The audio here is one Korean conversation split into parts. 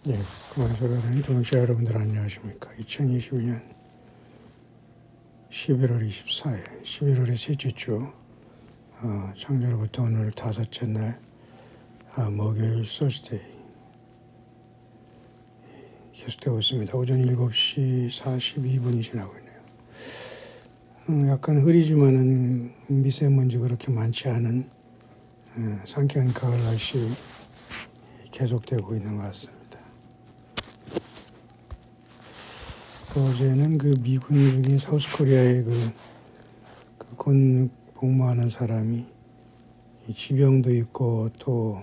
예, 그만 소리하는 동역자 여러분들 안녕하십니까. 2022년 11월 24일, 11월의 셋째 주, 창조로부터 오늘 다섯째 날, 목요일 소스데이 계속되고 있습니다. 오전 7시 42분이 지나고 있네요. 약간 흐리지만은 미세먼지 그렇게 많지 않은 상쾌한 가을 날씨 계속되고 있는 것 같습니다. 어제는 그 미군 중에 사우스코리아의 군 복무하는 사람이 지병도 있고 또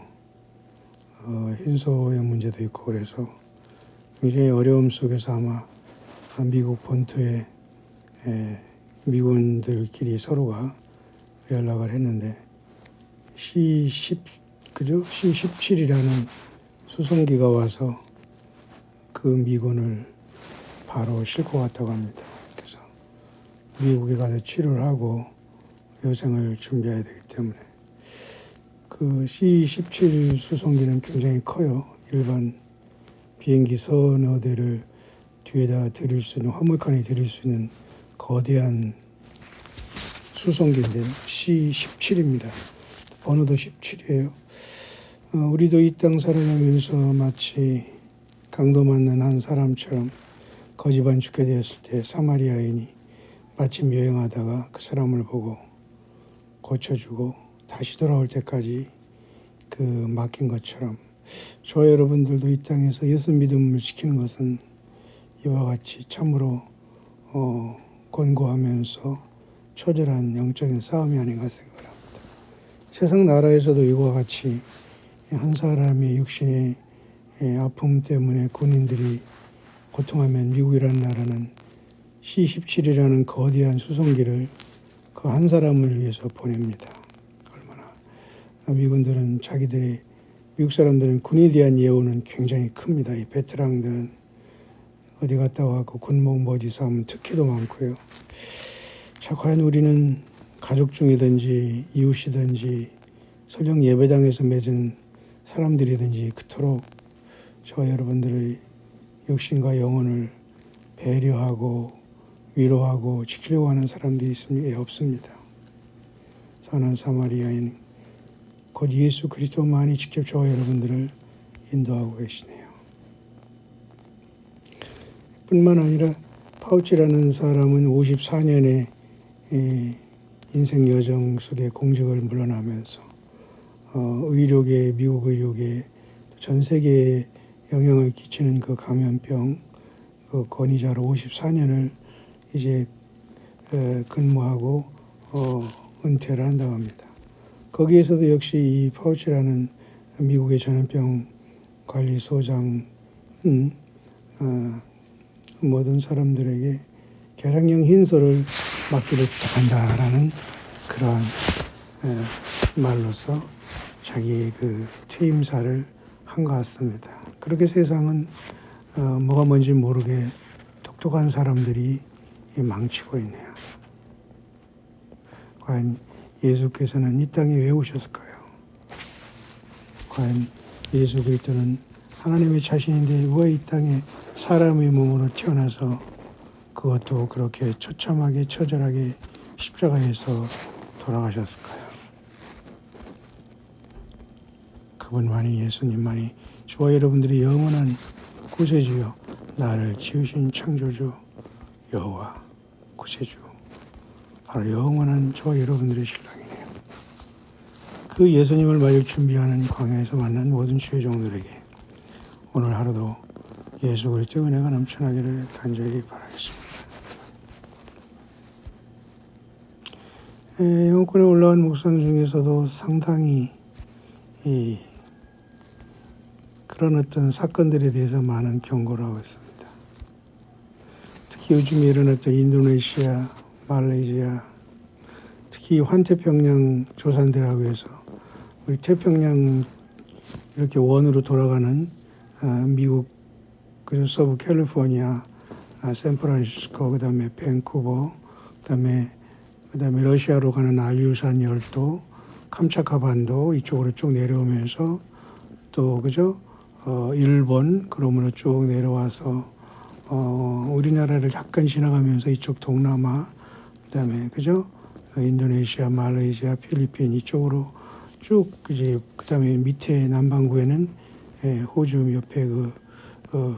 현소의 문제도 있고 그래서 굉장히 어려움 속에서 아마 미국 본토에 미군들끼리 서로가 연락을 했는데 C-17이라는 수송기가 와서 그 미군을 바로 싣고 갔다고 합니다. 그래서 미국에 가서 치료를 하고 여생을 준비해야 되기 때문에 그 C-17 수송기는 굉장히 커요. 일반 비행기 서너 대를 뒤에다 들일 수 있는, 화물칸에 들일 수 있는 거대한 수송기인데요. C-17입니다. 번호도 17이에요. 우리도 이 땅 살아가면서 마치 강도 맞는 한 사람처럼 거지반 죽게 되었을 때 사마리아인이 마침 여행하다가 그 사람을 보고 고쳐주고 다시 돌아올 때까지 그 맡긴 것처럼 저와 여러분들도 이 땅에서 예수 믿음을 지키는 것은 이와 같이 참으로 권고하면서 처절한 영적인 싸움이 아닌가 생각합니다. 세상 나라에서도 이와 같이 한 사람의 육신의 아픔 때문에 군인들이 고통하면 미국이라는 나라는 C-17이라는 거대한 수송기를 그 한 사람을 위해서 보냅니다. 얼마나 미군들은 미국 사람들은 군에 대한 예우는 굉장히 큽니다. 이 베테랑들은 어디 갔다 와서 군복 머지서 하면 특혜도 많고요. 자, 과연 우리는 가족 중이든지 이웃이든지 설령 예배당에서 맺은 사람들이든지 그토록 저와 여러분들의 육신과 영혼을 배려하고 위로하고 지키려고 하는 사람들이 있습니까? 없습니다. 선한 사마리아인 곧 예수 그리스도만이 직접 저와 여러분들을 인도하고 계시네요. 뿐만 아니라 파우치라는 사람은 54년의 인생 여정 속에 공직을 물러나면서 미국 의료계에 전 세계에 영향을 끼치는 그 감염병 권위자로 54년을 이제 근무하고 은퇴를 한다고 합니다. 거기에서도 역시 이 파우치라는 미국의 전염병 관리소장은 모든 사람들에게 계량형 흰소를 맞기를 부탁한다라는 그러한 말로서 자기의 그 퇴임사를 한 것 같습니다. 그렇게 세상은 뭐가 뭔지 모르게 독특한 사람들이 망치고 있네요. 과연 예수께서는 이 땅에 왜 오셨을까요? 과연 예수 그리스도는 하나님의 자신인데 왜 이 땅에 사람의 몸으로 태어나서 그것도 그렇게 처참하게 처절하게 십자가에서 돌아가셨을까요? 그분만이 예수님만이 저와 여러분들이 영원한 구세주요 나를 지으신 창조주 여호와 구세주 바로 영원한 저와 여러분들의 신랑이네요. 그 예수님을 맞을 준비하는 광야에서 만난 모든 주의 종들에게 오늘 하루도 예수 그리스도의 은혜가 넘쳐나기를 간절히 바라겠습니다. 영권에 올라온 묵상 중에서도 상당히 그런 어떤 사건들에 대해서 많은 경고를 하고 있습니다. 특히 요즘에 일어났던 인도네시아, 말레이시아, 특히 환태평양 조산대라고 해서 우리 태평양 이렇게 원으로 돌아가는 미국 그리고 서부 캘리포니아, 샌프란시스코, 그다음에 밴쿠버, 그다음에 러시아로 가는 알류산 열도, 캄차카 반도 이쪽으로 쭉 내려오면서 또 그죠? 일본 그러므로 쭉 내려와서 우리나라를 약간 지나가면서 이쪽 동남아 그다음에 그죠? 인도네시아, 말레이시아, 필리핀 이쪽으로 쭉 이제 그다음에 밑에 남반구에는 호주 옆에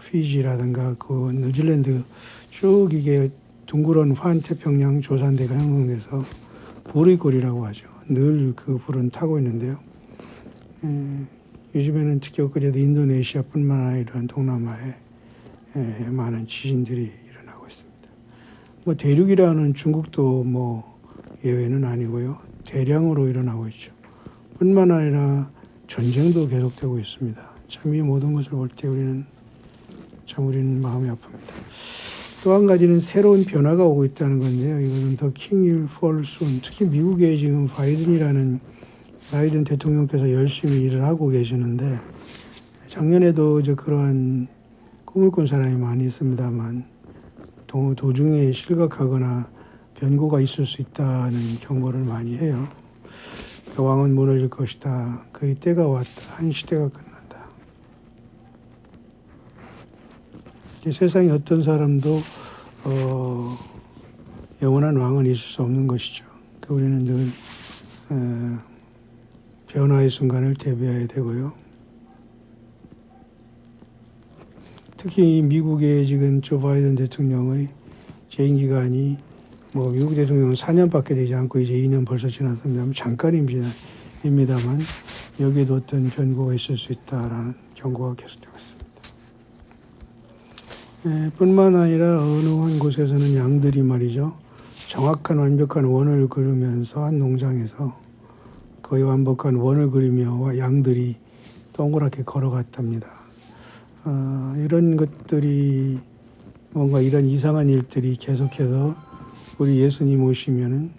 피지라든가 그 뉴질랜드 쭉 이게 둥그런 환태평양 조산대가 형성돼서 보리골이라고 하죠. 늘 그 불은 타고 있는데요. 요즘에는 특히 엊그제도 인도네시아뿐만 아니라 이런 동남아에 많은 지진들이 일어나고 있습니다. 뭐 대륙이라는 중국도 뭐 예외는 아니고요. 대량으로 일어나고 있죠. 뿐만 아니라 전쟁도 계속되고 있습니다. 참 이 모든 것을 볼 때 우리는 마음이 아픕니다. 또 한 가지는 새로운 변화가 오고 있다는 건데요. 이거는 The King will fall soon. 특히 미국에 지금 바이든 대통령께서 열심히 일을 하고 계시는데 작년에도 그러한 꿈을 꾼 사람이 많이 있습니다만 도중에 실각하거나 변고가 있을 수 있다는 경고를 많이 해요. 왕은 무너질 것이다. 그의 때가 왔다. 한 시대가 끝난다. 세상에 어떤 사람도 영원한 왕은 있을 수 없는 것이죠. 우리는 늘 변화의 순간을 대비해야 되고요. 특히 미국의 지금 조 바이든 대통령의 재임 기간이 뭐 미국 대통령은 4년밖에 되지 않고 이제 2년 벌써 지났습니다만 잠깐입니다만 여기에도 어떤 변고가 있을 수 있다라는 경고가 계속되고 있습니다. 뿐만 아니라 어느 한 곳에서는 양들이 말이죠. 정확한 완벽한 원을 그리면서 한 농장에서 거의 완벽한 원을 그리며 양들이 동그랗게 걸어갔답니다. 이런 것들이 뭔가 이런 이상한 일들이 계속해서 우리 예수님 오시면은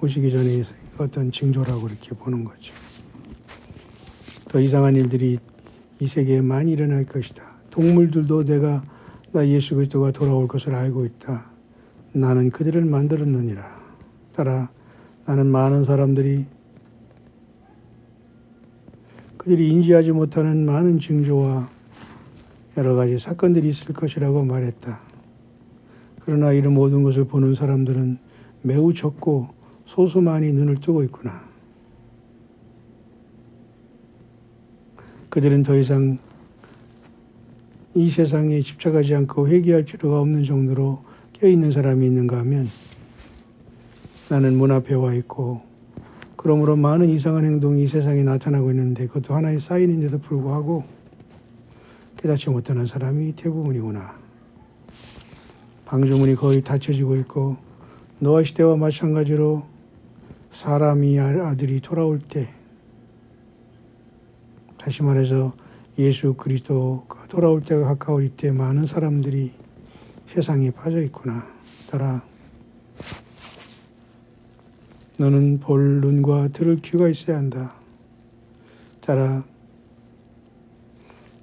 오시기 전에 어떤 징조라고 이렇게 보는 거죠. 더 이상한 일들이 이 세계에 많이 일어날 것이다. 동물들도 나 예수 그리스도가 돌아올 것을 알고 있다. 나는 그들을 만들었느니라. 따라 나는 많은 사람들이 그들이 인지하지 못하는 많은 징조와 여러 가지 사건들이 있을 것이라고 말했다. 그러나 이런 모든 것을 보는 사람들은 매우 적고 소수만이 눈을 뜨고 있구나. 그들은 더 이상 이 세상에 집착하지 않고 회개할 필요가 없는 정도로 껴있는 사람이 있는가 하면 나는 문 앞에 와 있고 그러므로 많은 이상한 행동이 이 세상에 나타나고 있는데 그것도 하나의 사인인데도 불구하고 깨닫지 못하는 사람이 대부분이구나. 방주문이 거의 닫혀지고 있고 노아 시대와 마찬가지로 사람이 아들이 돌아올 때 다시 말해서 예수 그리스도가 돌아올 때가 가까울 때 많은 사람들이 세상에 빠져 있구나. 따라 너는 볼 눈과 들을 귀가 있어야 한다. 따라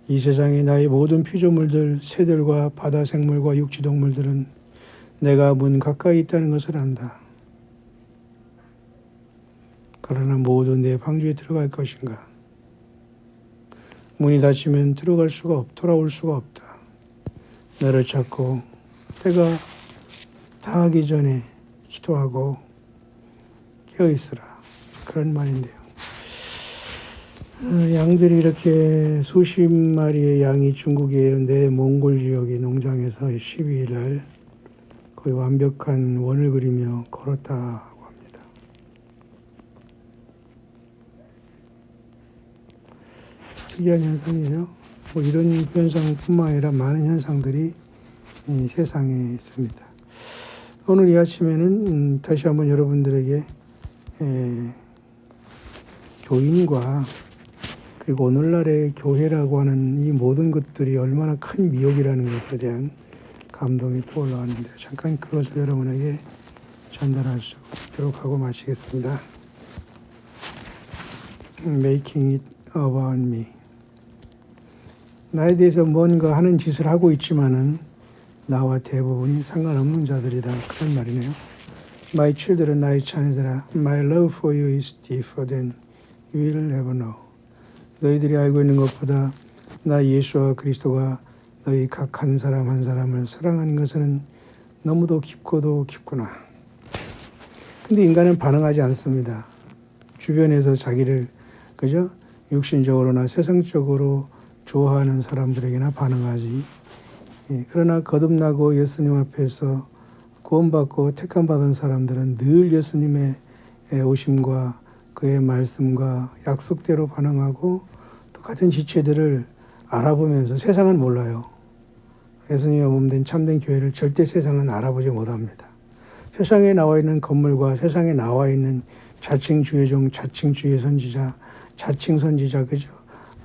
이 세상에 나의 모든 피조물들, 새들과 바다 생물과 육지 동물들은 내가 문 가까이 있다는 것을 안다. 그러나 모두 내 방주에 들어갈 것인가? 문이 닫히면 돌아올 수가 없다. 너를 찾고 때가 다하기 전에 기도하고 깨어있으라. 그런 말인데요. 양들이 이렇게 수십 마리의 양이 중국의 내몽골 지역의 농장에서 12일 날 거의 완벽한 원을 그리며 걸었다고 합니다. 특이한 현상이에요. 뭐 이런 현상뿐만 아니라 많은 현상들이 이 세상에 있습니다. 오늘 이 아침에는 다시 한번 여러분들에게 교인과 그리고 오늘날의 교회라고 하는 이 모든 것들이 얼마나 큰 미혹이라는 것에 대한 감동이 떠올라왔는데 잠깐 그것을 여러분에게 전달할 수 있도록 하고 마치겠습니다. Making it about me. 나에 대해서 뭔가 하는 짓을 하고 있지만은 나와 대부분이 상관없는 자들이다. 그런 말이네요. My children, 나의 자녀들아, my love for you is deeper than you will ever know. 너희들이 알고 있는 것보다 나 예수와 그리스도가 너희 각 한 사람 한 사람을 사랑하는 것은 너무도 깊고도 깊구나. 근데 인간은 반응하지 않습니다. 주변에서 자기를 그죠? 육신적으로나 세상적으로 좋아하는 사람들에게나 반응하지. 그러나 거듭나고 예수님 앞에서 구원받고 택함받은 사람들은 늘 예수님의 오심과 그의 말씀과 약속대로 반응하고 똑같은 지체들을 알아보면서 세상은 몰라요. 예수님의 몸된 참된 교회를 절대 세상은 알아보지 못합니다. 세상에 나와 있는 건물과 세상에 나와 있는 자칭 주의종, 자칭 주의 선지자, 자칭 선지자, 그죠?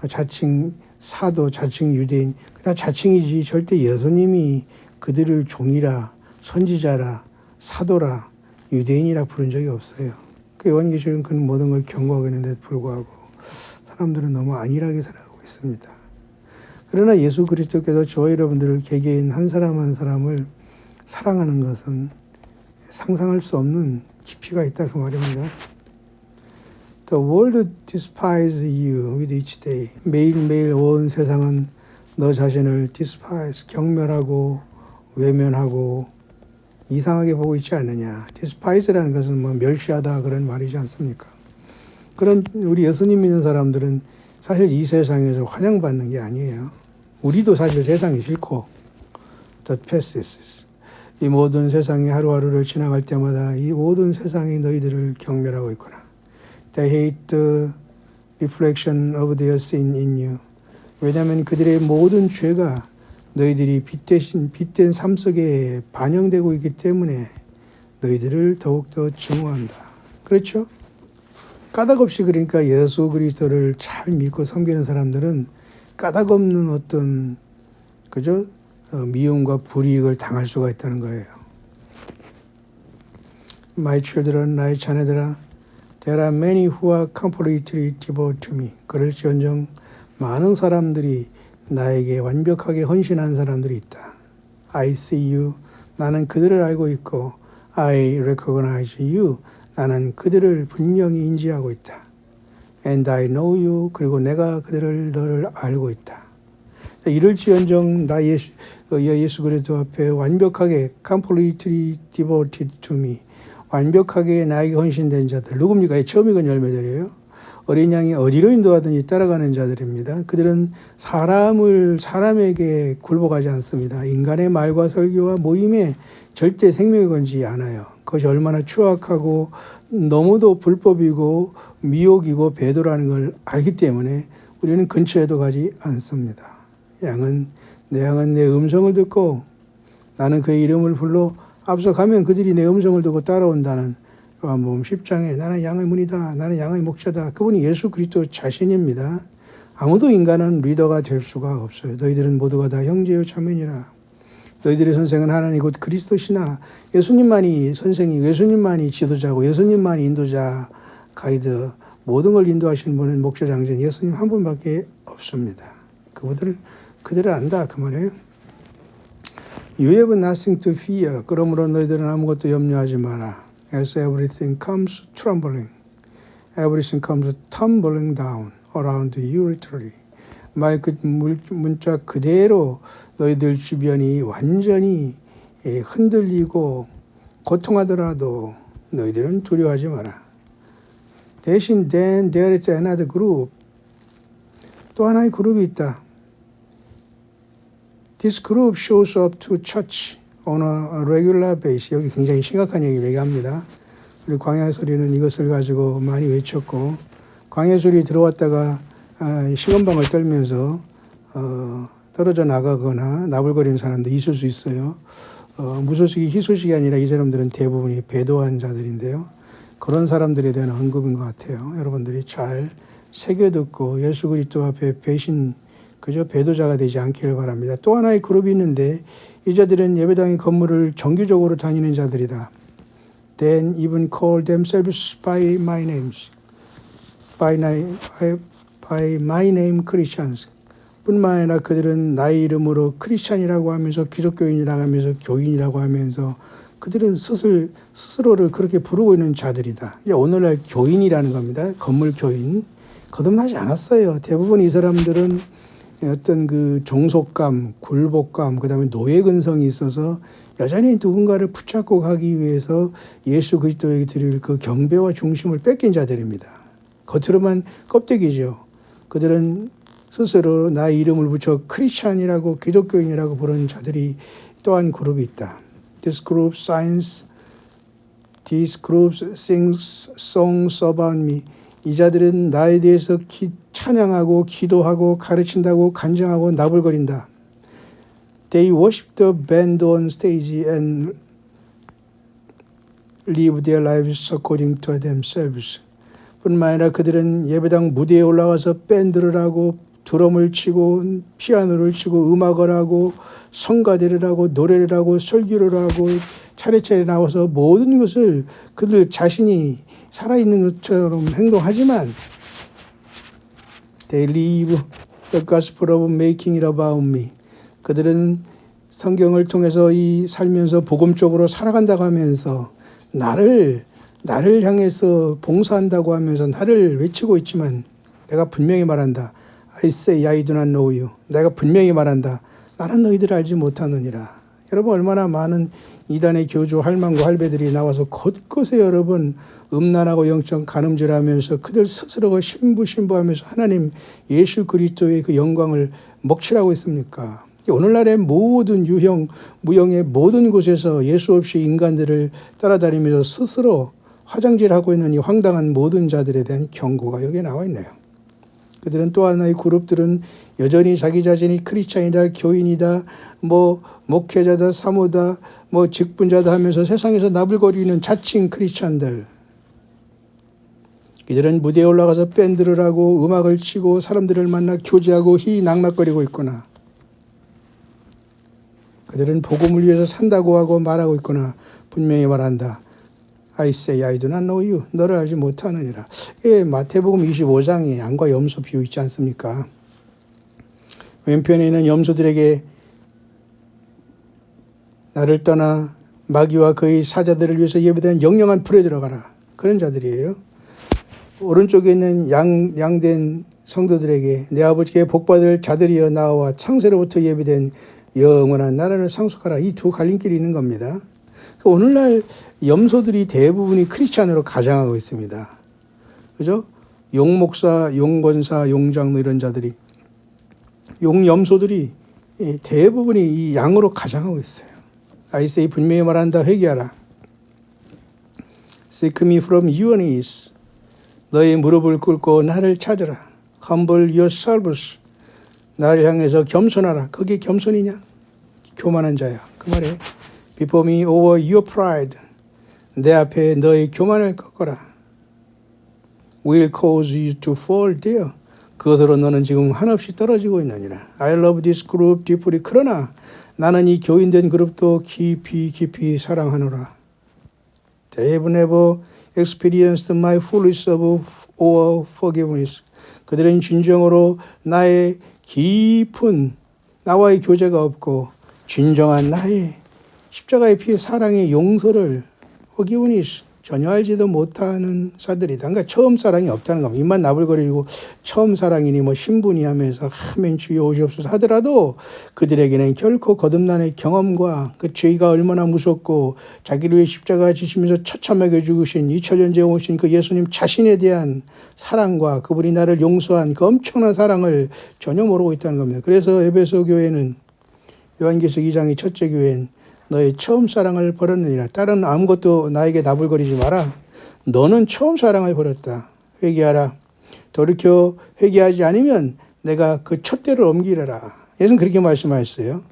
자칭 사도, 자칭 유대인, 다 자칭이지 절대 예수님이 그들을 종이라, 선지자라, 사도라, 유대인이라 부른 적이 없어요. 그 요한계시록은 그 모든 걸 경고하고 있는데도 불구하고 사람들은 너무 안일하게 살아가고 있습니다. 그러나 예수 그리스도께서 저와 여러분들을 개개인 한 사람 한 사람을 사랑하는 것은 상상할 수 없는 깊이가 있다 그 말입니다. The world despises you with each day. 매일매일 온 세상은 너 자신을 despise, 경멸하고 외면하고 이상하게 보고 있지 않느냐. despise라는 것은 뭐 멸시하다 그런 말이지 않습니까? 그런 우리 예수님 믿는 사람들은 사실 이 세상에서 환영받는 게 아니에요. 우리도 사실 세상이 싫고 the passes. 이 모든 세상이 하루하루를 지나갈 때마다 이 모든 세상이 너희들을 경멸하고 있구나. They hate the reflection of their sin in you. 왜냐하면 그들의 모든 죄가 너희들이 빛된 삶 속에 반영되고 있기 때문에 너희들을 더욱더 증오한다. 그렇죠? 까닭 없이 그러니까 예수 그리스도를 잘 믿고 섬기는 사람들은 까닭 없는 어떤 그죠? 미움과 불이익을 당할 수가 있다는 거예요. My children, 나의 자녀들아, there are many who are completely devoted to me. 그럴지언정 많은 사람들이 나에게 완벽하게 헌신한 사람들이 있다. I see you. 나는 그들을 알고 있고 I recognize you. 나는 그들을 분명히 인지하고 있다. And I know you. 그리고 내가 너를 알고 있다. 이럴지언정 나 예수 그리스도 앞에 완벽하게 completely devoted to me. 완벽하게 나에게 헌신된 자들. 누굽니까? 처음 익은 열매들이에요. 어린 양이 어디로 인도하든지 따라가는 자들입니다. 그들은 사람에게 굴복하지 않습니다. 인간의 말과 설교와 모임에 절대 생명을 건지 않아요. 그것이 얼마나 추악하고 너무도 불법이고 미혹이고 배도라는 걸 알기 때문에 우리는 근처에도 가지 않습니다. 내 양은 내 음성을 듣고 나는 그의 이름을 불러 앞서가면 그들이 내 음성을 듣고 따라온다는 요한복음 10장에 나는 양의 문이다. 나는 양의 목자다. 그분이 예수 그리스도 자신입니다. 아무도 인간은 리더가 될 수가 없어요. 너희들은 모두가 다 형제요 자매니라. 너희들의 선생은 하나님 곧 그리스도시나. 예수님만이 선생이고 예수님만이 지도자고 예수님만이 인도자, 가이드, 모든 걸 인도하시는 분은 목자, 장전 예수님 한 분밖에 없습니다. 그들을 안다 그 말이에요. You have nothing to fear. 그러므로 너희들은 아무것도 염려하지 마라. As everything comes trembling, everything comes tumbling down around you literally. 말 그 문자 그대로 너희들 주변이 완전히 흔들리고 고통하더라도 너희들은 두려워하지 마라. 대신 then there is another group. 또 하나의 그룹이 있다. This group shows up to church on a regular basis. 여기 굉장히 심각한 얘기를 얘기합니다. 우리 광야의 소리는 이것을 가지고 많이 외쳤고 광야의 소리 들어왔다가 시건방을 떨면서 떨어져 나가거나 나불거리는 사람도 있을 수 있어요. 무소식이 희소식이 아니라 이 사람들은 대부분이 배도한 자들인데요. 그런 사람들에 대한 언급인 것 같아요. 여러분들이 잘 새겨듣고 예수 그리스도 앞에 그저 배도자가 되지 않기를 바랍니다. 또 하나의 그룹이 있는데 이 자들은 예배당의 건물을 정기적으로 다니는 자들이다. Then even call themselves by my names. By my name Christians. 뿐만 아니라 그들은 나의 이름으로 크리스찬이라고 하면서 기독교인이라고 하면서 교인이라고 하면서 그들은 스스로를 그렇게 부르고 있는 자들이다. 오늘날 교인이라는 겁니다. 건물 교인. 거듭나지 않았어요. 대부분 이 사람들은 어떤 그 종속감, 굴복감, 그다음에 노예 근성이 있어서 여전히 누군가를 붙잡고 가기 위해서 예수 그리스도에게 드릴 그 경배와 중심을 뺏긴 자들입니다. 겉으로만 껍데기죠. 그들은 스스로 나의 이름을 붙여 크리스찬이라고 기독교인이라고 부르는 자들이 또한 그룹이 있다. These groups sing songs about me. 이 자들은 나에 대해서 찬양하고 기도하고 가르친다고 간증하고 나불거린다. They worship the band on stage and live their lives according to themselves. 뿐만 아니라 그들은 예배당 무대에 올라가서 밴드를 하고 드럼을 치고 피아노를 치고 음악을 하고 성가대를 하고 노래를 하고 설교를 하고 차례차례 나와서 모든 것을 그들 자신이 살아있는 것처럼 행동하지만 They live the gospel of making it about me. 그들은 성경을 통해서 이 살면서 복음적으로 살아간다고 하면서 나를 향해서 봉사한다고 하면서 나를 외치고 있지만 내가 분명히 말한다. I say I do not know you. 내가 분명히 말한다. 나는 너희들을 알지 못하느니라. 여러분 얼마나 많은 이단의 교주 할망구 할배들이 나와서 곳곳에 여러분 음란하고 영적 간음질하면서 그들 스스로가 신부하면서 하나님 예수 그리스도의 그 영광을 먹칠하고 있습니까? 오늘날의 모든 유형, 무형의 모든 곳에서 예수 없이 인간들을 따라다니면서 스스로 화장질하고 있는 이 황당한 모든 자들에 대한 경고가 여기에 나와 있네요. 그들은 또 하나의 그룹들은 여전히 자기 자신이 크리스찬이다, 교인이다, 목회자다, 사모다, 직분자다 하면서 세상에서 나불거리는 자칭 크리스찬들. 이들은 무대에 올라가서 밴드를 하고 음악을 치고 사람들을 만나 교제하고 희낙낙거리고 있구나. 그들은 복음을 위해서 산다고 하고 말하고 있구나. 분명히 말한다. I say I do not know you. 너를 알지 못하느니라. 예, 마태복음 25장에 양과 염소 비유 있지 않습니까? 왼편에 있는 염소들에게 나를 떠나 마귀와 그의 사자들을 위해서 예배된 영영한 불에 들어가라. 그런 자들이에요. 오른쪽에 있는 양된 성도들에게 내 아버지께 복받을 자들이여 나와 창세로부터 예배된 영원한 나라를 상속하라. 이 두 갈림길이 있는 겁니다. 오늘날 염소들이 대부분이 크리스찬으로 가장하고 있습니다. 그죠? 용목사, 용권사, 용장로 이런 자들이 용염소들이 대부분이 이 양으로 가장하고 있어요. I say 분명히 말한다. 회개하라. Seek me from your knees. 너의 무릎을 꿇고 나를 찾으라. Humble yourselves. 나를 향해서 겸손하라. 그게 겸손이냐? 교만한 자야. 그 말이에요. Before me over your pride. 내 앞에 너의 교만을 꺾어라. Will cause you to fall there. 그것으로 너는 지금 한없이 떨어지고 있느니라. I love this group deeply. 그러나 나는 이 교인된 그룹도 깊이 사랑하노라. They have never experienced my fullness of or forgiveness. 그들은 진정으로 나의 깊은 나와의 교제가 없고 진정한 나의 십자가의 피 사랑의 용서를 forgiveness 전혀 알지도 못하는 자들이다. 그러니까 처음 사랑이 없다는 겁니다. 입만 나불거리고 처음 사랑이니 신분이 하면서 하면 주여 오시옵소서 하더라도 그들에게는 결코 거듭난의 경험과 그 죄가 얼마나 무섭고 자기를 위해 십자가 지시면서 처참하게 죽으신 2000년 전에 오신 그 예수님 자신에 대한 사랑과 그분이 나를 용서한 그 엄청난 사랑을 전혀 모르고 있다는 겁니다. 그래서 에베소 교회는 요한계시록 2장의 첫째 교회는 너의 처음 사랑을 버렸느니라. 다른 아무것도 나에게 나불거리지 마라. 너는 처음 사랑을 버렸다. 회개하라. 돌이켜 회개하지 않으면 내가 그 촛대를 옮기려라. 예수는 그렇게 말씀하셨어요.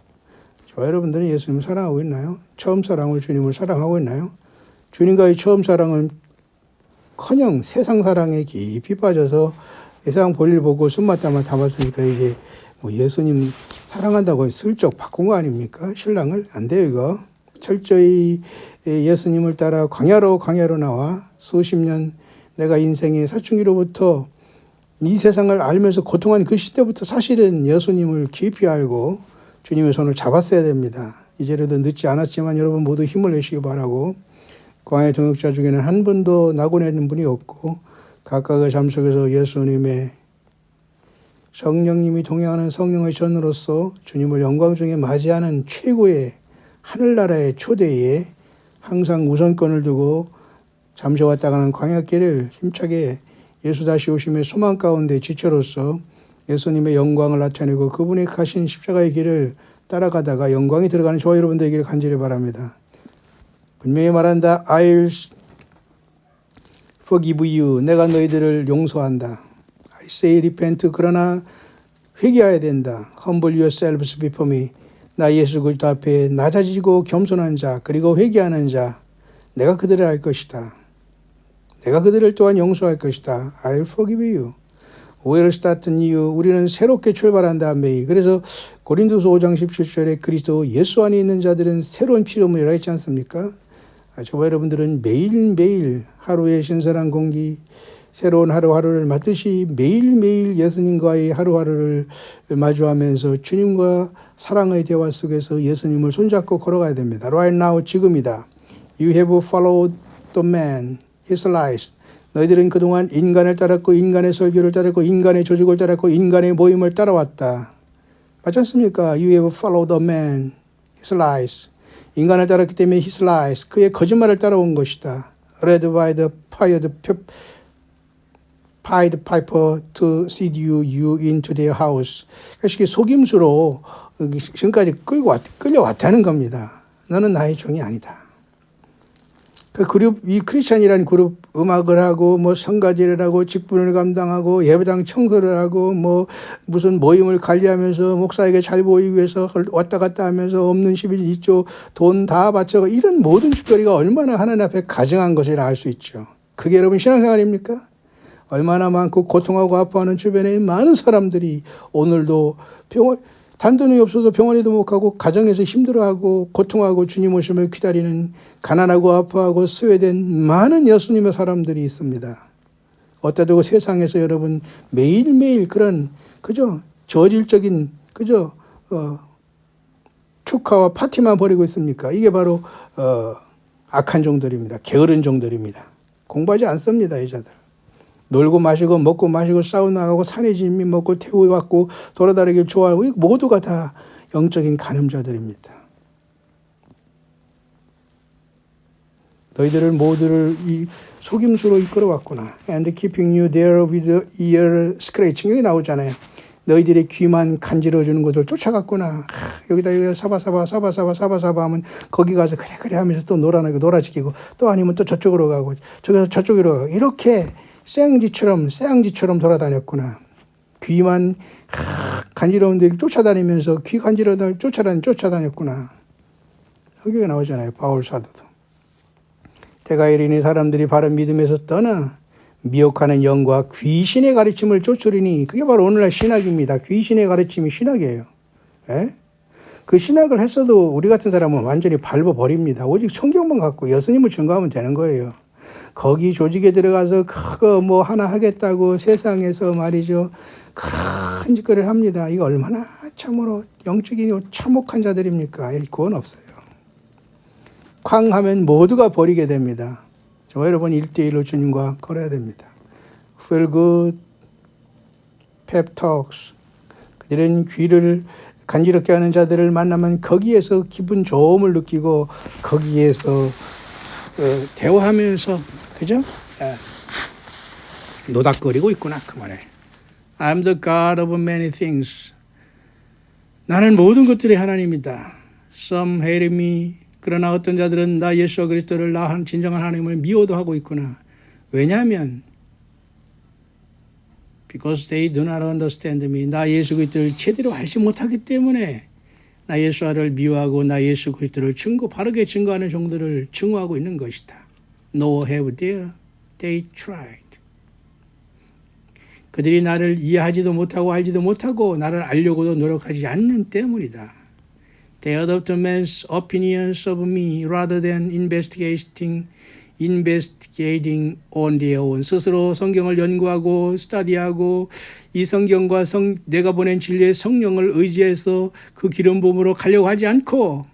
저와 여러분들은 예수님을 사랑하고 있나요? 처음 사랑을 주님을 사랑하고 있나요? 주님과의 처음 사랑은 커녕 세상 사랑에 깊이 빠져서 세상 볼일 보고 숨마따만 담았으니까 이제 예수님 사랑한다고 슬쩍 바꾼 거 아닙니까? 신랑을? 안 돼요 이거. 철저히 예수님을 따라 광야로 나와 수십 년 내가 인생의 사춘기로부터 이 세상을 알면서 고통한 그 시대부터 사실은 예수님을 깊이 알고 주님의 손을 잡았어야 됩니다. 이제라도 늦지 않았지만 여러분 모두 힘을 내시기 바라고 광야의 동역자 중에는 한 분도 낙오내는 분이 없고 각각의 삶 속에서 예수님의 성령님이 동행하는 성령의 전으로서 주님을 영광 중에 맞이하는 최고의 하늘나라의 초대에 항상 우선권을 두고 잠시 왔다 가는 광야길을 힘차게 예수 다시 오심의 소망 가운데 지체로서 예수님의 영광을 나타내고 그분이 가신 십자가의 길을 따라가다가 영광이 들어가는 저와 여러분들 되기를 간절히 바랍니다. 분명히 말한다. I'll forgive you. 내가 너희들을 용서한다. I say repent. 그러나 회개해야 된다. Humble yourselves before me. 나 예수 그리스도 앞에 낮아지고 겸손한 자 그리고 회개하는 자 내가 그들을 알 것이다. 내가 그들을 또한 용서할 것이다. I'll forgive you. We'll start new. 우리는 새롭게 출발한다. 매일. 그래서 고린도서 5장 17절에 그리스도 예수 안에 있는 자들은 새로운 피조물이라 했지 않습니까? 저와 여러분들은 매일매일 하루의 신선한 공기 새로운 하루하루를 맞듯이 매일매일 예수님과의 하루하루를 마주하면서 주님과 사랑의 대화 속에서 예수님을 손잡고 걸어가야 됩니다. Right now, 지금이다. You have followed the man, his lies. 너희들은 그동안 인간을 따랐고 인간의 설교를 따랐고 인간의 조직을 따랐고 인간의 모임을 따라왔다. 맞지 않습니까? You have followed the man, his lies. 인간을 따랐기 때문에 his lies, 그의 거짓말을 따라온 것이다. Led by the Pied Piper to seduce you into their house. 그러니까 속임수로 지금까지 끌려왔다는 겁니다. 너는 나의 종이 아니다. 그 그룹, 이 크리스찬이라는 그룹 음악을 하고 뭐 성가지를 하고 직분을 감당하고 예배당 청소를 하고 뭐 무슨 모임을 관리하면서 목사에게 잘 보이기 위해서 왔다 갔다 하면서 없는 11조 돈 다 바쳐 이런 모든 짓거리가 얼마나 하나님 앞에 가증한 것이라 알 수 있죠. 그게 여러분 신앙생활입니까? 얼마나 많고 고통하고 아파하는 주변에 많은 사람들이 오늘도 단돈이 없어도 병원에도 못 가고 가정에서 힘들어하고 고통하고 주님 오심을 기다리는 가난하고 아파하고 스웨덴 많은 예수님의 사람들이 있습니다. 어디다 두고 세상에서 여러분 매일매일 그런 그저 저질적인 그저 축하와 파티만 벌이고 있습니까? 이게 바로 악한 종들입니다. 게으른 종들입니다. 공부하지 않습니다. 이 자들. 놀고 마시고 먹고 마시고 사우나 가고 산에 진미 먹고 태우 받고 돌아다니길 좋아하고 모두가 다 영적인 간음자들입니다. 너희들을 모두를 이 속임수로 이끌어왔구나. And keeping you there with ear scratching. 여기 나오잖아요. 너희들의 귀만 간지러주는 것을 쫓아갔구나. 여기다 사바사바 하면 거기 가서 그래 하면서 또 놀아지키고 또 아니면 또 저쪽으로 가고 저기서 저쪽으로 가고 이렇게 쇠양지처럼 돌아다녔구나. 귀만 간지러운 데를 쫓아다니면서 귀 간지러운 쫓아다녔구나. 여기가 나오잖아요. 바울 사도도. 때가 이르니 사람들이 바른 믿음에서 떠나 미혹하는 영과 귀신의 가르침을 쫓으리니 그게 바로 오늘날 신학입니다. 귀신의 가르침이 신학이에요. 에? 그 신학을 했어도 우리 같은 사람은 완전히 밟아버립니다. 오직 성경만 갖고 예수님을 증거하면 되는 거예요. 거기 조직에 들어가서 그거 뭐 하나 하겠다고 세상에서 말이죠. 그런 짓거리를 합니다. 이거 얼마나 참으로 영적인 참혹한 자들입니까? 그건 없어요. 쾅 하면 모두가 버리게 됩니다. 저 여러분 1대1로 주님과 걸어야 됩니다. Feel good, pep talks. 그들은 귀를 간지럽게 하는 자들을 만나면 거기에서 기분 좋음을 느끼고 거기에서 대화하면서 그죠? 노닥거리고 있구나 그 말에. I'm the God of many things. 나는 모든 것들의 하나님이다. Some hate me. 그러나 어떤 자들은 나 예수 그리스도를 나 진정한 하나님을 미워도 하고 있구나. 왜냐하면 because they do not understand me. 나 예수 그리스도를 제대로 알지 못하기 때문에 나 예수를 미워하고 나 예수 그리스도를 바르게 증거하는 종들을 증오하고 있는 것이다. No have they tried. 그들이 나를 이해하지도 못하고 알지도 못하고 나를 알려고도 노력하지 않는 때문이다. They adopt man's opinions of me rather than investigating on their own. 스스로 성경을 연구하고 스터디하고 이 성경과 내가 보낸 진리의 성령을 의지해서 그 기름 부음으로 가려고 하지 않고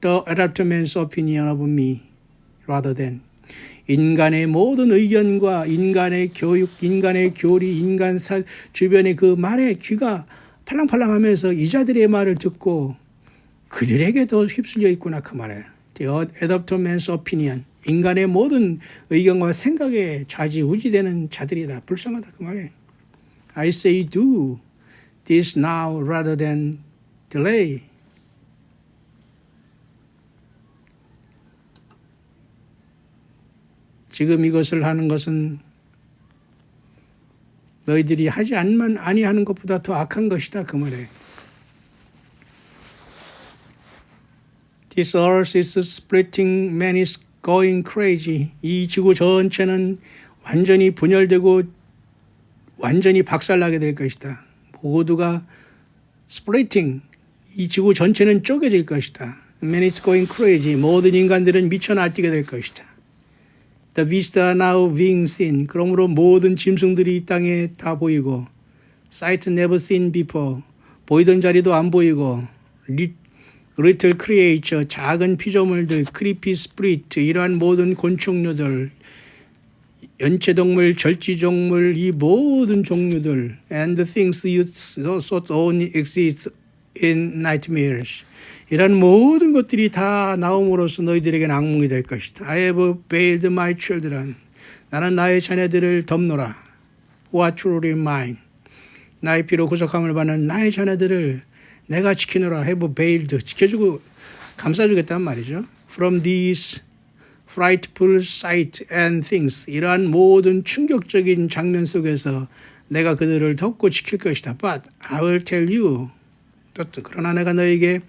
The adopt man's opinion of me rather than 인간의 모든 의견과 인간의 교육, 인간의 교리, 주변의 그 말에 귀가 팔랑팔랑하면서 이자들의 말을 듣고 그들에게도 휩쓸려 있구나 그 말에. The adopted man's opinion. 인간의 모든 의견과 생각에 좌지우지되는 자들이다. 불쌍하다 그 말에. I say do this now rather than delay. 지금 이것을 하는 것은 너희들이 하지 아니하는 것보다 더 악한 것이다 그 말에. This earth is splitting, man is going crazy. 이 지구 전체는 완전히 분열되고 완전히 박살나게 될 것이다. 모두가 splitting, 이 지구 전체는 쪼개질 것이다. Man is going crazy. 모든 인간들은 미쳐 날뛰게 될 것이다. The beasts are now being seen. 그러므로 모든 짐승들이 이 땅에 다 보이고, sight never seen before. 보이던 자리도 안 보이고, little creature, 작은 피조물들, creepy spirit, 이러한 모든 곤충류들, 연체동물, 절지종물, 이 모든 종류들, and the things you thought only exist in nightmares. 이런 모든 것들이 다 나옴으로써 너희들에게는 악몽이 될 것이다. I have veiled my children. 나는 나의 자녀들을 덮노라. Who are truly mine. 나의 피로 구속함을 받는 나의 자녀들을 내가 지키노라. Have veiled. 지켜주고 감싸주겠단 말이죠. From these frightful sights and things. 이러한 모든 충격적인 장면 속에서 내가 그들을 덮고 지킬 것이다. But I will tell you. 그러나 내가 너에게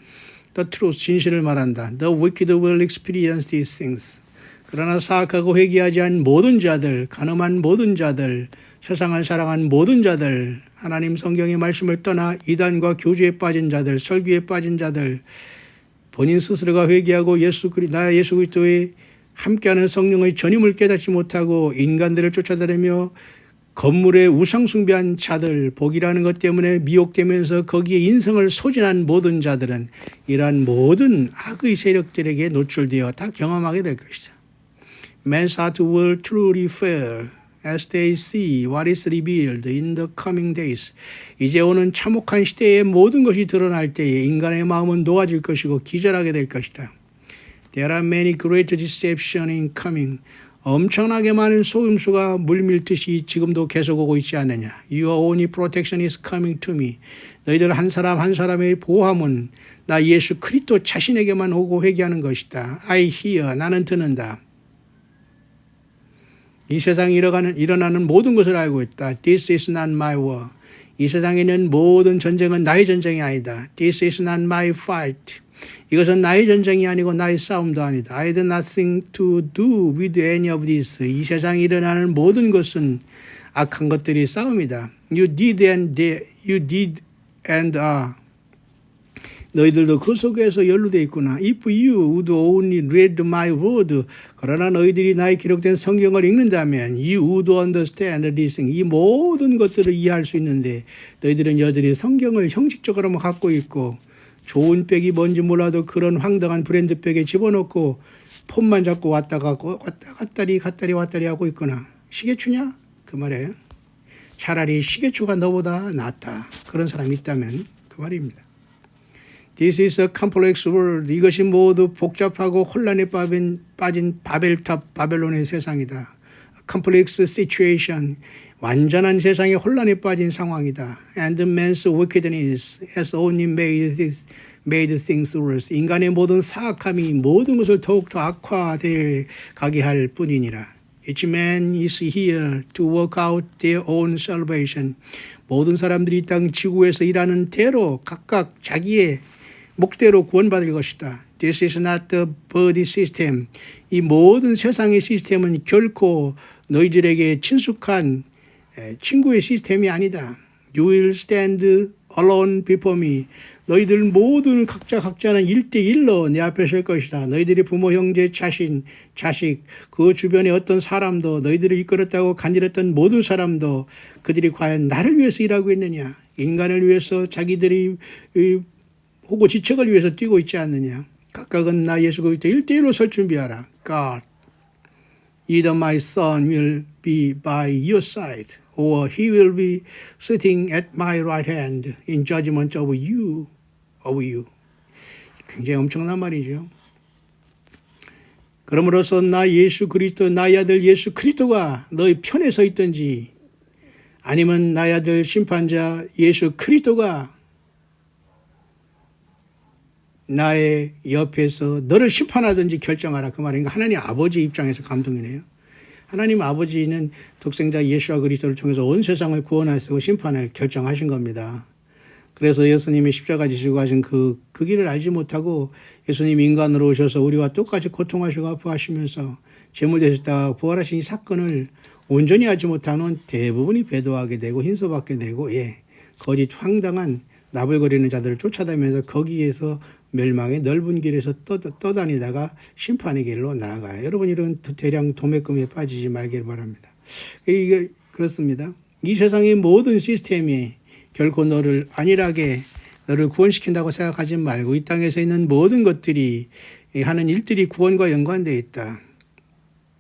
The truth, 진실을 말한다. The wicked will experience these things. 그러나 사악하고 회개하지 않은 모든 자들, 간음한 모든 자들, 세상을 사랑한 모든 자들, 하나님 성경의 말씀을 떠나 이단과 교주에 빠진 자들, 설교에 빠진 자들, 본인 스스로가 회개하고 나의 예수 그리스도의 함께하는 성령의 전임을 깨닫지 못하고 인간들을 쫓아다니며 건물에 우상숭배한 자들, 복이라는 것 때문에 미혹되면서 거기에 인성을 소진한 모든 자들은 이러한 모든 악의 세력들에게 노출되어 다 경험하게 될 것이다. Man's heart will truly fail as they see what is revealed in the coming days. 이제 오는 참혹한 시대의 모든 것이 드러날 때에 인간의 마음은 녹아질 것이고 기절하게 될 것이다. There are many great deceptions in coming. 엄청나게 많은 속임수가 물밀듯이 지금도 계속 오고 있지 않느냐. Your only protection is coming to me. 너희들 한 사람 한 사람의 보호함은 나 예수 그리스도 자신에게만 오고 회개하는 것이다. I hear. 나는 듣는다. 이 세상에 일어나는 모든 것을 알고 있다. This is not my war. 이 세상에 있는 모든 전쟁은 나의 전쟁이 아니다. This is not my fight. 이것은 나의 전쟁이 아니고 나의 싸움도 아니다. I had nothing to do with any of this. 이 세상에 일어나는 모든 것은 악한 것들이 싸움이다. You did and are. 너희들도 그 속에서 연루되어 있구나. If you would only read my word. 그러나 너희들이 나의 기록된 성경을 읽는다면 you would understand this thing. 이 모든 것들을 이해할 수 있는데 너희들은 여전히 성경을 형식적으로만 갖고 있고 좋은 백이 뭔지 몰라도 그런 황당한 브랜드 백에 집어넣고 폰만 잡고 갔다리 하고 있거나 시계추냐? 그 말이에요. 차라리 시계추가 너보다 낫다. 그런 사람이 있다면 그 말입니다. This is a complex world. 이것이 모두 복잡하고 혼란에 빠진 바벨탑, 바벨론의 세상이다. Complex situation. 완전한 세상에 혼란에 빠진 상황이다. And man's wickedness has only made things worse. 인간의 모든 사악함이 모든 것을 더욱더 악화되어 가게 할 뿐이니라. Each man is here to work out their own salvation. 모든 사람들이 이 땅 지구에서 일하는 대로 각각 자기의 목대로 구원받을 것이다. This is not the body system. 이 모든 세상의 시스템은 결코 너희들에게 친숙한 친구의 시스템이 아니다. You will stand alone before me. 너희들 모두는 각자는 1대1로 내 앞에 설 것이다. 너희들이 부모, 형제, 자식, 그 주변의 어떤 사람도 너희들을 이끌었다고 간질했던 모든 사람도 그들이 과연 나를 위해서 일하고 있느냐. 인간을 위해서 자기들이 호고 지책을 위해서 뛰고 있지 않느냐. 각각은 나 예수 그리스도 1대1로 설 준비하라. God. either my son will be by your side, or he will be sitting at my right hand in judgment over you. 굉장히 엄청난 말이죠. 그러므로서 나 예수 그리스도, 나의 아들 예수 그리스도가 너희 편에 서 있든지, 아니면 나의 아들 심판자 예수 그리스도가 나의 옆에서 너를 심판하든지 결정하라, 그 말인가. 하나님 아버지 입장에서 감동이네요. 하나님 아버지는 독생자 예수와 그리스도를 통해서 온 세상을 구원하시고 심판을 결정하신 겁니다. 그래서 예수님이 십자가 지시고 하신 그 길을 알지 못하고 예수님 인간으로 오셔서 우리와 똑같이 고통하시고 아파하시면서 제물 되셨다가 부활하신 이 사건을 온전히 알지 못하는 대부분이 배도하게 되고 hin소받게 되고, 거짓 황당한 나불거리는 자들을 쫓아다니면서 거기에서 멸망의 넓은 길에서 떠다니다가 심판의 길로 나아가요. 여러분, 이런 대량 도매금에 빠지지 말길 바랍니다. 이게 그렇습니다. 이 세상의 모든 시스템이 결코 너를 안일하게 너를 구원시킨다고 생각하지 말고, 이 땅에서 있는 모든 것들이 하는 일들이 구원과 연관되어 있다.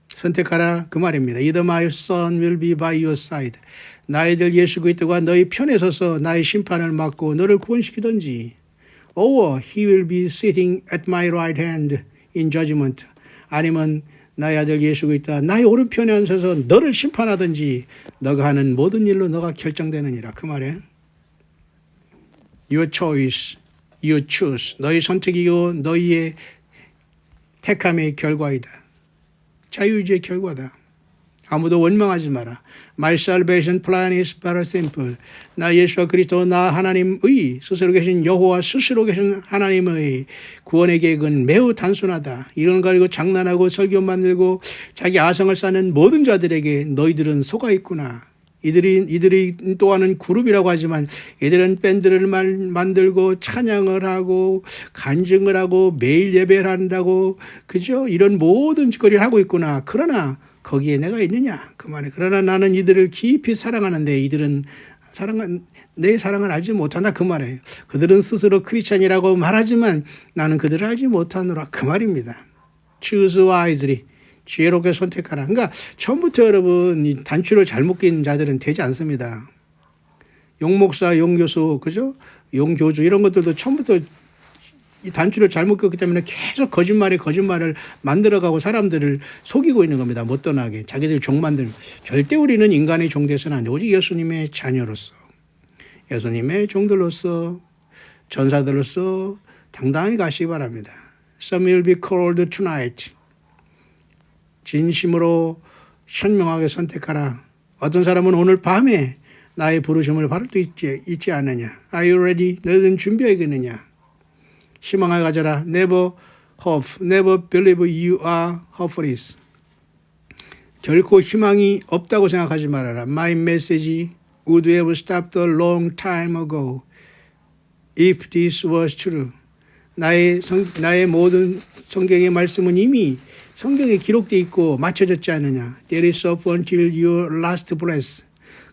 선택하라, 그 말입니다. Either my son will be by your side. 나의 아들 예수 그리스도가 너희 편에 서서 나의 심판을 맡고 너를 구원시키든지, or he will be sitting at my right hand in judgment. 아니면 나의 아들 예수 그리스도가 나의 오른편에 앉아서 너를 심판하든지, 너가 하는 모든 일로 너가 결정되느니라, 그 말이에요. Your choice, you choose. 너희 선택이고 너희의 택함의 결과이다. 자유의지의 결과다. 아무도 원망하지 마라. My salvation plan is very simple. 나 예수와 그리스도, 나 하나님의 스스로 계신 여호와 스스로 계신 하나님의 구원의 계획은 매우 단순하다. 이런 거 가지고 장난하고 설교 만들고 자기 아성을 쌓는 모든 자들에게 너희들은 속아 있구나. 이들이 또한은 그룹이라고 하지만 얘들은 밴드를 만들고 찬양을 하고 간증을 하고 매일 예배를 한다고, 그죠? 이런 모든 짓거리를 하고 있구나. 그러나 거기에 내가 있느냐, 그 말이에요. 그러나 나는 이들을 깊이 사랑하는데 이들은 내 사랑을 알지 못한다, 그 말이에요. 그들은 스스로 크리스찬이라고 말하지만 나는 그들을 알지 못하노라, 그 말입니다. Choose wisely. 지혜롭게 선택하라. 그러니까 처음부터 여러분 이 단추를 잘못 낀 자들은 되지 않습니다. 용목사, 용교수, 그죠? 용교주 이런 것들도 처음부터 이 단추를 잘못 꼈기 때문에 계속 거짓말을 만들어가고 사람들을 속이고 있는 겁니다. 못 떠나게. 자기들 종 만들고. 절대 우리는 인간의 종 돼서는 안 돼. 오직 예수님의 자녀로서, 예수님의 종들로서, 전사들로서 당당히 가시기 바랍니다. Some will be called tonight. 진심으로 현명하게 선택하라. 어떤 사람은 오늘 밤에 나의 부르심을 받을 수 있지 않느냐. Are you ready? 너희는 준비하겠느냐. 희망을 가져라. Never hope, never believe you are hopeless. 결코 희망이 없다고 생각하지 말아라. My message would have stopped a long time ago if this was true. 나의 모든 성경의 말씀은 이미 성경에 기록되어 있고 맞춰졌지 않느냐. There is hope until your last breath.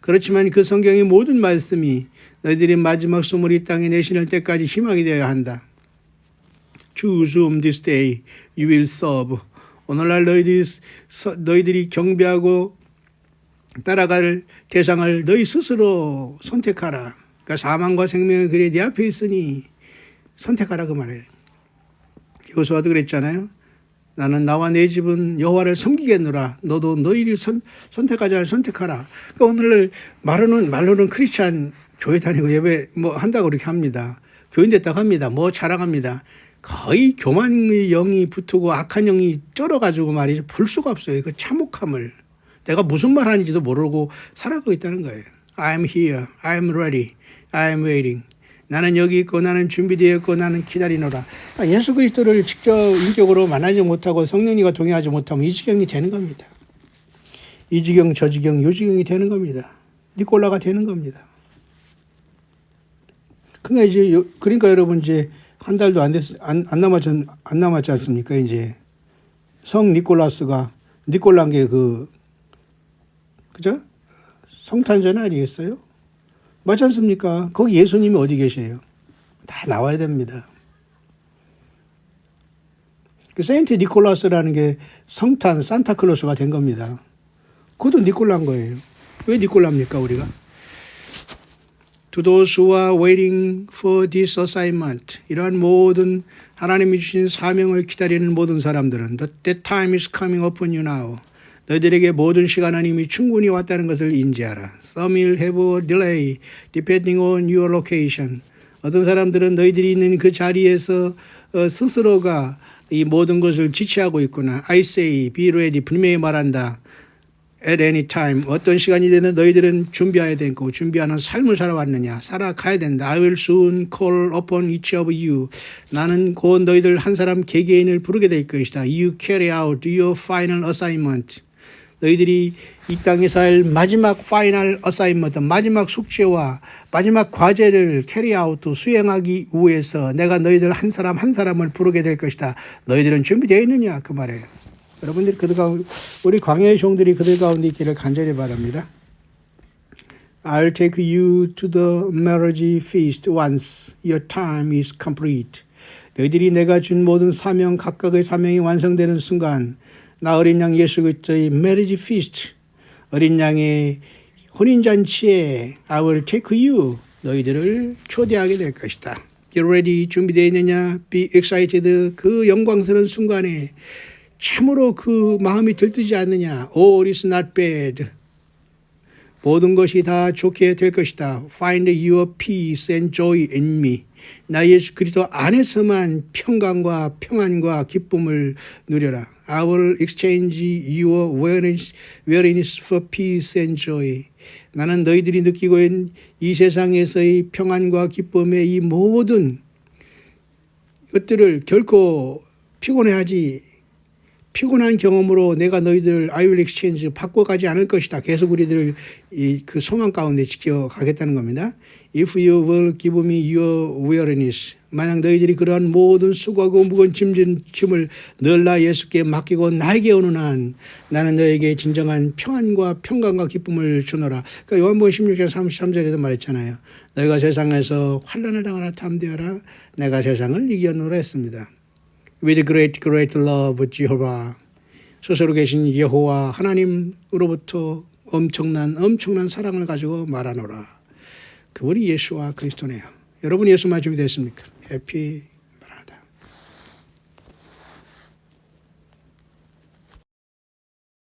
그렇지만 그 성경의 모든 말씀이 너희들이 마지막 숨을 이 땅에 내쉬는 때까지 희망이 되어야 한다. Choose whom this day you will serve. 오늘날 너희들이 경배하고 따라갈 대상을 너희 스스로 선택하라. 그러니까 사망과 생명의 길이 네 앞에 있으니 선택하라, 그 말이에요. 여호수아도 그랬잖아요. 나는 나와 내 집은 여호와를 섬기겠노라. 너도 너희를 선택하자를 선택하라. 그러니까 오늘 말로는 크리스찬 교회 다니고 예배 한다고 그렇게 합니다. 교인 됐다고 합니다. 자랑합니다. 거의 교만의 영이 붙고 악한 영이 쩔어가지고 말이죠. 볼 수가 없어요. 그 참혹함을. 내가 무슨 말 하는지도 모르고 살아가고 있다는 거예요. I'm here. I'm ready. I'm waiting. 나는 여기 있고 나는 준비되어 있고 나는 기다리노라. 예수 그리스도를 직접 인격으로 만나지 못하고 성령님과 동행하지 못하면 이 지경이 되는 겁니다. 이 지경 저 지경 요 지경이 되는 겁니다. 니콜라가 되는 겁니다. 그러니까 여러분 이제 한 달도 안 남았지 않습니까? 이제 성 니콜라스가 니콜라인 게 그죠? 성탄절 아니겠어요? 맞지 않습니까? 거기 예수님이 어디 계세요? 다 나와야 됩니다. 그 세인트 니콜라스라는 게 성탄 산타클로스가 된 겁니다. 그것도 니콜라인 거예요. 왜 니콜라입니까 우리가? To those who are waiting for this assignment, 이러한 모든 하나님이 주신 사명을 기다리는 모든 사람들은 that time is coming upon you now. 너희들에게 모든 시간은 이미 충분히 왔다는 것을 인지하라. Some will have a delay depending on your location. 어떤 사람들은 너희들이 있는 그 자리에서 스스로가 이 모든 것을 지체하고 있구나. I say, be ready. 분명히 말한다. At any time. 어떤 시간이 되든 너희들은 준비해야 되고 준비하는 삶을 살아왔느냐. 살아가야 된다. I will soon call upon each of you. 나는 곧 너희들 한 사람 개개인을 부르게 될 것이다. You carry out your final assignment. 너희들이 이 땅에서 할 마지막 파이널 어사인먼트, 마지막 숙제와 마지막 과제를 캐리아웃 수행하기 위해서 내가 너희들 한 사람 한 사람을 부르게 될 것이다. 너희들은 준비되어 있느냐 그 말이에요. 여러분들이 그들 가운데, 우리 광야의 종들이 그들 가운데 있기를 간절히 바랍니다. I'll take you to the marriage feast once your time is complete. 너희들이 내가 준 모든 사명 각각의 사명이 완성되는 순간 나 어린 양 예수 그리스도의 marriage feast, 어린 양의 혼인잔치에 I will take you, 너희들을 초대하게 될 것이다. Get ready, 준비되어 있느냐? Be excited, 그 영광스러운 순간에 참으로 그 마음이 들뜨지 않느냐? All is not bad, 모든 것이 다 좋게 될 것이다. Find your peace and joy in me. 나 예수 그리스도 안에서만 평강과 평안과 기쁨을 누려라. I will exchange your weariness for peace and joy. 나는 너희들이 느끼고 있는 이 세상에서의 평안과 기쁨의 이 모든 것들을 결코 피곤한 경험으로 내가 너희들을 I will exchange 바꿔가지 않을 것이다. 계속 우리들을 그 소망 가운데 지켜가겠다는 겁니다. If you will give me your weariness, 만약 너희들이 그러한 모든 수고하고 무거운 짐을 늘 나 예수께 맡기고 나에게 오는 한 나는 너에게 진정한 평안과 평강과 기쁨을 주노라. 그러니까 요한복음 16장 33절에도 말했잖아요. 너희가 세상에서 환난을 당하나 담대하라. 내가 세상을 이겼노라 했습니다. With great love, Jehovah. 스스로 계신 여호와 하나님으로부터 엄청난 사랑을 가지고 말하노라. 그분이 예수와 그리스도네요. 여러분 예수 맞춤이 됐습니까? 해피